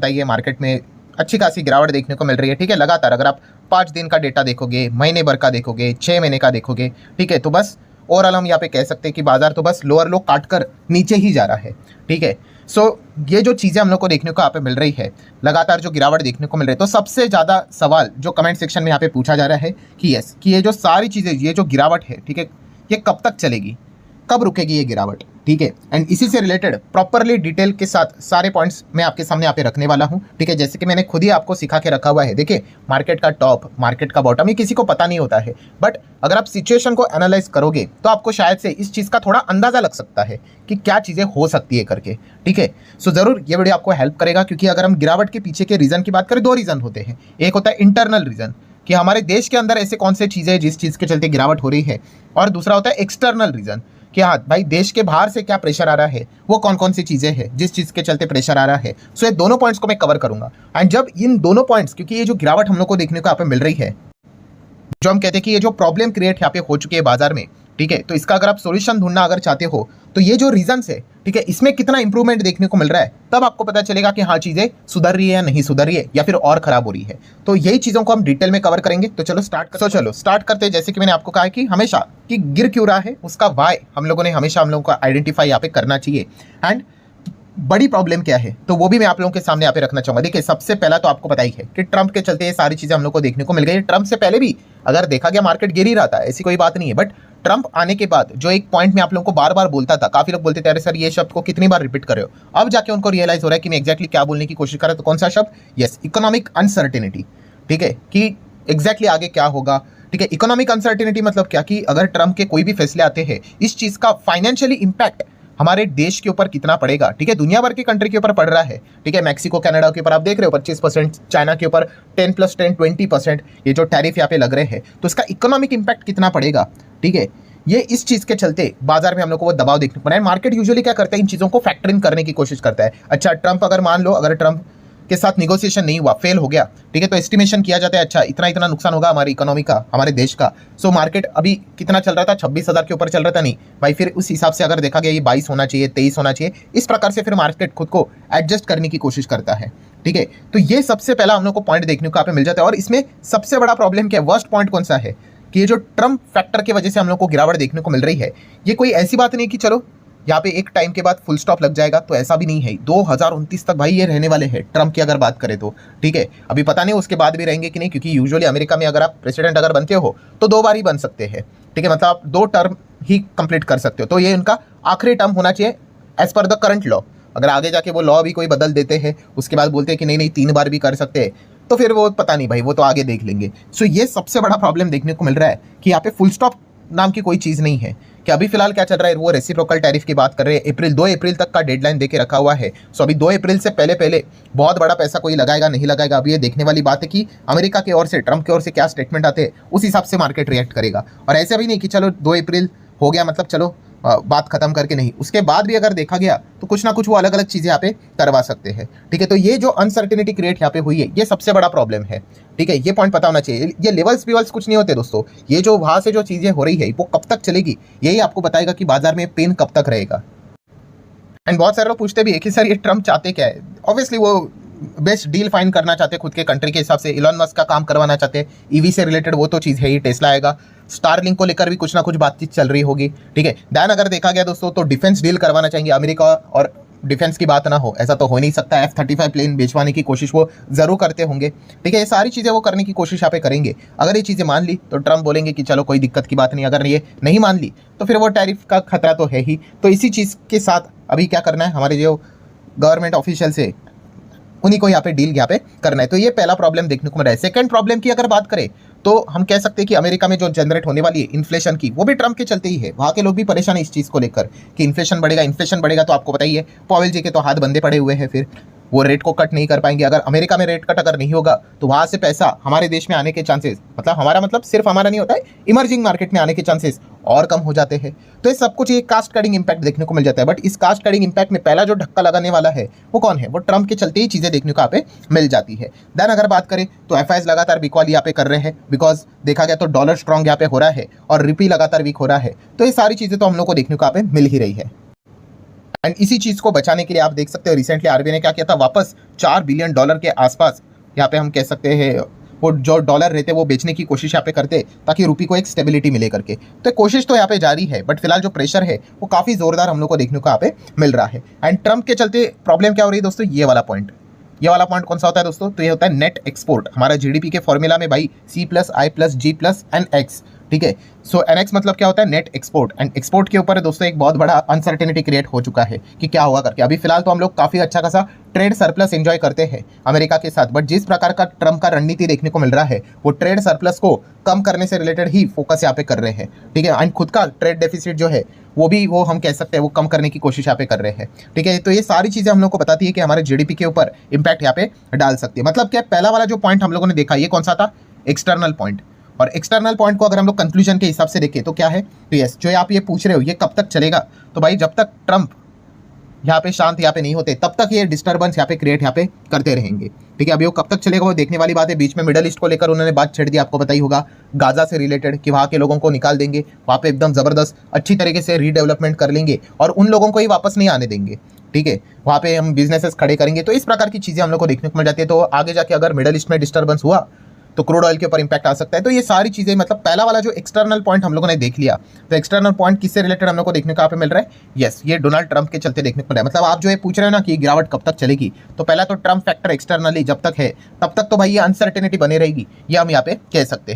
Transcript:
बताइए मार्केट में अच्छी खासी गिरावट देखने को मिल रही है। ठीक है, लगातार अगर आप 5 दिन का डेटा देखोगे, महीने भर का देखोगे, 6 महीने का देखोगे, ठीक है, तो बस ओवरऑल हम यहाँ पे कह सकते हैं कि बाजार तो बस लोअर लो काट कर नीचे ही जा रहा है। ठीक है, सो ये जो चीज़ें हम लोग को देखने को यहाँ पे मिल रही है, लगातार जो गिरावट देखने को मिल रही है, तो सबसे ज़्यादा सवाल जो कमेंट सेक्शन में यहाँ पे पूछा जा रहा है कि यस, कि ये जो सारी चीज़ें, ये जो गिरावट है, ठीक है, ये कब तक चलेगी, कब रुकेगी ये गिरावट। ठीक है, एंड इसी से रिलेटेड प्रॉपरली डिटेल के साथ सारे पॉइंट्स मैं आपके सामने यहाँ पे रखने वाला हूँ। ठीक है, जैसे कि मैंने खुद ही आपको सिखा के रखा हुआ है। देखिए, मार्केट का टॉप, मार्केट का बॉटम, ये किसी को पता नहीं होता है, बट अगर आप सिचुएशन को एनालाइज करोगे तो आपको शायद से इस चीज़ का थोड़ा अंदाजा लग सकता है कि क्या चीज़ें हो सकती है करके। ठीक है, सो ज़रूर ये वीडियो आपको हेल्प करेगा, क्योंकि अगर हम गिरावट के पीछे के रीज़न की बात करें, 2 रीज़न होते हैं। एक होता है इंटरनल रीज़न कि हमारे देश के अंदर ऐसे कौन से चीज़ें हैं जिस चीज़ के चलते गिरावट हो रही है, और दूसरा होता है एक्सटर्नल रीज़न कि हाँ भाई, देश के बाहर से क्या प्रेशर आ रहा है, वो कौन कौन सी चीज़ें हैं जिस चीज़ के चलते प्रेशर आ रहा है। सो ये दोनों पॉइंट्स को मैं कवर करूंगा। एंड जब इन दोनों पॉइंट्स, क्योंकि ये जो गिरावट हम लोग को देखने को यहाँ पे मिल रही है, जो हम कहते हैं कि ये जो प्रॉब्लम क्रिएट यहाँ पे हो चुकी है बाजार में, ठीक है, तो इसका अगर आप सॉल्यूशन ढूंढना अगर चाहते हो, तो ये जो रीजंस है, ठीक है, इसमें कितना इंप्रूवमेंट देखने को मिल रहा है, तब आपको पता चलेगा कि हाँ चीज़ें सुधर रही है या नहीं सुधर रही है, या फिर और खराब हो रही है। तो यही चीज़ों को हम डिटेल में कवर करेंगे। तो चलो स्टार्ट करते हैं। जैसे कि मैंने आपको कहा कि हमेशा कि गिर क्यों रहा है, उसका वाई हम लोगों को आइडेंटिफाई यहाँ पे करना चाहिए। एंड बड़ी प्रॉब्लम क्या है, तो वो भी मैं आप लोगों के सामने यहाँ पे रखना चाहूंगा। देखिए, सबसे पहला तो आपको पता ही है कि ट्रंप के चलते ये सारी चीजें हम लोग को देखने को मिल गई है। ट्रंप से पहले भी अगर देखा गया मार्केट गिर ही रहा था, ऐसी कोई बात नहीं है, बट ट्रंप आने के बाद जो एक पॉइंट में आप लोगों को बार बार बोलता था, काफी लोग बोलते थे अरे सर ये शब्द को कितनी बार रिपीट कर रहे हो, अब जाके उनको रियलाइज हो रहा है कि मैं एक्जैक्टली क्या बोलने की कोशिश कर रहा हूं। तो कौन सा शब्द? Yes, economic uncertainty. ठीक है, कि एग्जैक्टली आगे क्या होगा। ठीक है, इकोनॉमिक अनसर्टेनिटी मतलब क्या, कि अगर ट्रंप के कोई भी फैसले आते हैं, इस चीज का फाइनेंशियली इंपैक्ट हमारे देश के ऊपर कितना पड़ेगा। ठीक है, दुनिया भर की कंट्री के ऊपर पड़ रहा है। ठीक है, मैक्सिको, कनाडा के ऊपर आप देख रहे हो 25%, चाइना के ऊपर 10+10 20% ये जो टैरिफ यहाँ पे लग रहे हैं, तो इसका इकोनॉमिक इंपैक्ट कितना पड़ेगा। ठीक है, ये इस चीज के चलते बाजार में हम लोग को वो दबाव देखने को मिला है। मार्केट यूजुअली क्या करता है, इन चीजों को फैक्टर इन करने की कोशिश करता है। अच्छा, ट्रंप अगर मान लो, अगर ट्रंप के साथ निगोशिएशन नहीं हुआ, फेल हो गया, ठीक है, तो एस्टिमेशन किया जाता है अच्छा इतना इतना नुकसान होगा हमारी इकोनॉमी का, हमारे देश का। सो मार्केट अभी कितना चल रहा था, 26,000 के ऊपर चल रहा था, नहीं भाई, फिर उस हिसाब से अगर देखा गया ये 22 होना चाहिए, 23 होना चाहिए, इस प्रकार से फिर मार्केट खुद को एडजस्ट करने की कोशिश करता है। ठीक है, तो ये सबसे पहला हम लोग को पॉइंट देखने को यहाँ पे मिल जाता है। और इसमें सबसे बड़ा प्रॉब्लम क्या है, वर्स्ट पॉइंट कौन सा है, कि ये जो ट्रंप फैक्टर की वजह से हम लोग को गिरावट देखने को मिल रही है, ये कोई ऐसी बात नहीं कि चलो यहाँ पे एक टाइम के बाद फुल स्टॉप लग जाएगा, तो ऐसा भी नहीं है। 2029 तक भाई ये रहने वाले हैं, ट्रंप की अगर बात करें तो। ठीक है, अभी पता नहीं उसके बाद भी रहेंगे कि नहीं, क्योंकि यूजुअली अमेरिका में अगर आप प्रेसिडेंट अगर बनते हो तो 2 बार ही बन सकते हैं। ठीक है, मतलब आप 2 टर्म ही कंप्लीट कर सकते हो, तो ये उनका आखिरी टर्म होना चाहिए as per the current law. अगर आगे जाके वो लॉ भी कोई बदल देते हैं, उसके बाद बोलते हैं कि नहीं नहीं 3 बार भी कर सकते हैं, तो फिर वो पता नहीं भाई, वो तो आगे देख लेंगे। सो ये सबसे बड़ा प्रॉब्लम देखने को मिल रहा है कि यहाँ पे फुल स्टॉप नाम की कोई चीज़ नहीं है। कि अभी फिलहाल क्या चल रहा है, वो रेसिप्रोकल टैरिफ की बात कर रहे हैं। 2 अप्रैल तक का डेडलाइन देके रखा हुआ है। सो अभी 2 अप्रैल से पहले बहुत बड़ा पैसा कोई लगाएगा नहीं लगाएगा, अभी ये देखने वाली बात है कि अमेरिका की ओर से, ट्रंप की ओर से क्या स्टेटमेंट आते हैं, उस हिसाब से मार्केट रिएक्ट करेगा। और ऐसे भी नहीं कि चलो 2 अप्रैल हो गया मतलब चलो बात खत्म करके, नहीं, उसके बाद भी अगर देखा गया तो कुछ ना कुछ वो अलग अलग चीज़ें यहाँ पे करवा सकते हैं। ठीक है, तो ये जो अनसर्टेनिटी क्रिएट यहाँ पे हुई है, ये सबसे बड़ा प्रॉब्लम है। ठीक है, ये पॉइंट पता होना चाहिए। ये लेवल्स कुछ नहीं होते दोस्तों, ये जो वहाँ से जो चीज़ें हो रही है वो कब तक चलेगी, यही आपको बताएगा कि बाजार में पेन कब तक रहेगा। एंड बहुत सारे लोग पूछते भी है कि सर ये ट्रंप चाहते क्या है। ऑब्वियसली वो बेस्ट डील फाइंड करना चाहते हैं खुद के कंट्री के हिसाब से, इलॉन मस्क का काम करवाना चाहते हैं, ईवी से रिलेटेड वो तो चीज़ है ही, टेस्ला आएगा, स्टारलिंक को लेकर भी कुछ ना कुछ बातचीत चल रही होगी। ठीक है, दैन अगर देखा गया दोस्तों तो डिफेंस डील करवाना चाहेंगे अमेरिका, और डिफेंस की बात ना हो ऐसा तो हो नहीं सकता। F-35 प्लेन बेचवाने की कोशिश वो जरूर करते होंगे। ठीक है, ये सारी चीज़ें वो करने की कोशिश यहाँ पे करेंगे। अगर ये चीज़ें मान ली तो ट्रंप बोलेंगे कि चलो कोई दिक्कत की बात नहीं, अगर ये नहीं मान ली तो फिर वो टैरिफ का खतरा तो है ही। तो इसी चीज़ के साथ अभी क्या करना है, हमारे जो गवर्नमेंट ऑफिशियल से उन्हीं को यहाँ पे डील यहाँ पे करना है। तो ये पहला प्रॉब्लम देखने को मिल रहा है। सेकंड प्रॉब्लम की अगर बात करें तो हम कह सकते हैं कि अमेरिका में जो जनरेट होने वाली है इन्फ्लेशन की, वो भी ट्रंप के चलते ही है। वहाँ के लोग भी परेशान है इस चीज़ को लेकर कि इन्फ्लेशन बढ़ेगा, तो आपको पता ही है पॉवेल जी के तो हाथ बंधे पड़े हुए हैं, फिर वो रेट को कट नहीं कर पाएंगे। अगर अमेरिका में रेट कट अगर नहीं होगा तो वहाँ से पैसा हमारे देश में आने के चांसेस, मतलब हमारा मतलब सिर्फ हमारा नहीं होता है, इमर्जिंग मार्केट में आने के चांसेस और कम हो जाते हैं। तो ये सब कुछ एक कास्ट कटिंग इंपैक्ट देखने को मिल जाता है। बट इस कास्ट कटिंग इंपैक्ट में पहला जो धक्का लगाने वाला है वो कौन है, वो ट्रंप के चलते ही चीज़ें देखने को यहाँ पे मिल जाती है। देन अगर बात करें तो FIs लगातार बिकॉल यहाँ पे कर रहे हैं, बिकॉज देखा गया तो डॉलर स्ट्रॉन्ग यहाँ पे हो रहा है और रुपये लगातार वीक हो रहा है। तो ये सारी चीज़ें तो हम लोग को देखने को यहाँ पे मिल ही रही है। एंड इसी चीज़ को बचाने के लिए आप देख सकते हैं रिसेंटली आरबीआई ने क्या किया था, वापस $4 बिलियन के आसपास यहाँ पे हम कह सकते हैं वो जो डॉलर रहते वो बेचने की कोशिश यहाँ पे करते ताकि रुपये को एक स्टेबिलिटी मिले करके। तो कोशिश तो यहाँ पे जारी है, बट फिलहाल जो प्रेशर है वो काफ़ी ज़ोरदार हम लोग को देखने को यहाँ पे मिल रहा है। एंड ट्रम्प के चलते प्रॉब्लम क्या हो रही है दोस्तों, ये वाला पॉइंट कौन सा होता है दोस्तों, तो ये होता है नेट एक्सपोर्ट। हमारा जीडीपी के फॉर्मूला में भाई C+I+G+NX, ठीक है। सो NX मतलब क्या होता है, नेट एक्सपोर्ट। एंड एक्सपोर्ट के ऊपर दोस्तों एक बहुत बड़ा अनसर्टेनिटी क्रिएट हो चुका है कि क्या होगा करके। अभी फिलहाल तो हम लोग काफ़ी अच्छा खासा ट्रेड सरप्लस एंजॉय करते हैं अमेरिका के साथ, बट जिस प्रकार का ट्रम्प का रणनीति देखने को मिल रहा है वो ट्रेड सरप्लस को कम करने से रिलेटेड ही फोकस यहाँ पे कर रहे हैं, ठीक है। एंड खुद का ट्रेड डेफिसिट जो है वो हम कह सकते हैं वो कम करने की कोशिश यहाँ पे कर रहे हैं, ठीक है। तो ये सारी चीज़ें हम लोग को बताती है कि हमारे जीडीपी के ऊपर इंपैक्ट यहाँ पे डाल सकती है। मतलब क्या, पहला वाला जो पॉइंट हम लोगों ने देखा ये कौन सा था, एक्सटर्नल पॉइंट। और एक्सटर्नल पॉइंट को अगर हम लोग कंक्लूजन के हिसाब से देखें तो क्या है, तो यस जो आप ये पूछ रहे हो ये कब तक चलेगा, तो भाई जब तक ट्रम्प यहाँ पे शांत यहाँ पे नहीं होते तब तक ये डिस्टर्बेंस यहाँ पे क्रिएट यहाँ पे करते रहेंगे, ठीक है। अभी वो कब तक चलेगा वो देखने वाली बात है। बीच में मिडल ईस्ट को लेकर उन्होंने बात छेड़ दी, आपको पता ही होगा, गाजा से रिलेटेड कि वहाँ के लोगों को निकाल देंगे, वहाँ पे एकदम ज़बरदस्त अच्छी तरीके से रीडेवलपमेंट कर लेंगे और उन लोगों को ही वापस नहीं आने देंगे, ठीक है। वहाँ पे हम बिजनेसेस खड़े करेंगे। तो इस प्रकार की चीज़ें हम लोग को देखने को मिल जाती है। तो आगे जाके अगर मिडल ईस्ट में डिस्टर्बेंस हुआ तो क्रूड ऑयल के ऊपर इंपैक्ट आ सकता है। तो ये सारी चीज़ें, मतलब पहला वाला जो एक्सटर्नल पॉइंट हम लोगों ने देख लिया, तो एक्सटर्नल पॉइंट किससे रिलेटेड हम लोग को देखने को यहाँ पे मिल रहा है, यस ये डोनाल्ड ट्रंप के चलते देखने को मिल रहा है। मतलब आप जो ये पूछ रहे हो ना कि गिरावट कब तक चलेगी, तो पहला तो ट्रम्प फैक्टर एक्सटर्नली जब तक है तब तक तो भाई ये अनसर्टेनिटी बनी रहेगी, ये हम यहाँ पे कह सकते हैं।